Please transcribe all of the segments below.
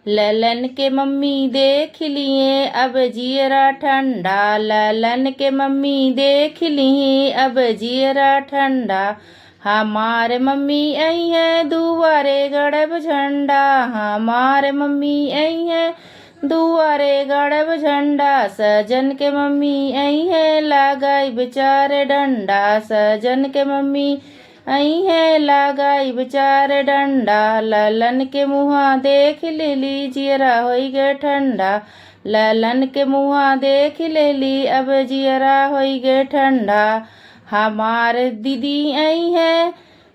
ललन के मम्मी देख लिए अब जियरा ठंडा, ललन के मम्मी देख लिए अब जियरा ठंडा। हमारे मम्मी आई है दुआरे गड़ब झंडा, हमारे मम्मी आई है दुआरे गड़ब झंडा। सजन के मम्मी आई है लगाई बेचारे डंडा, सजन के मम्मी आई है लगाई बेचारे डंडा। ललन के मुँहा देख ले ली जियरा होई गे ठंडा, ललन के मुँहा देख ले ली अब जियरा होई गे ठंडा। हमारे दीदी आई है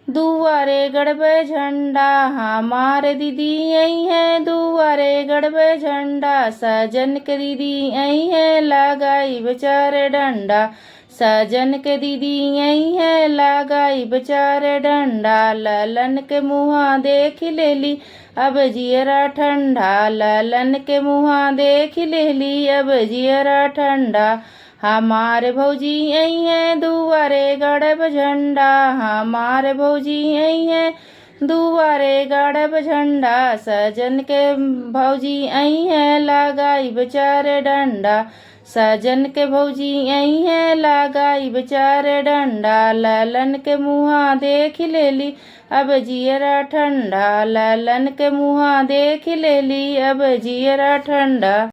दुआरे गड़बे झंडा, हमारे दीदी आई है दुआरे गड़बे झंडा। सजन के दीदी आई है लगाई बेचारे डंडा, सजन के दीदी आई है लगाई बेचारे डंडा। ललन के मुँहा देख ले ली अब जियरा ठंडा, ललन के मुँहा देख ले ली अब जियरा ठंडा। हमारे भौजी आई है दुआरे गड़ब झंडा, हमारे भौजी आई है दुआरे गड़ब झंडा। सजन के भौजी आई है लगाई बेचारे डंडा, सजन के भौजी आई है लगाई बेचारे डंडा। ललन के मुँहा देख ले ली अब जियरा ठंडा, ललन के मुँहा देख ले ली अब जियरा ठंडा।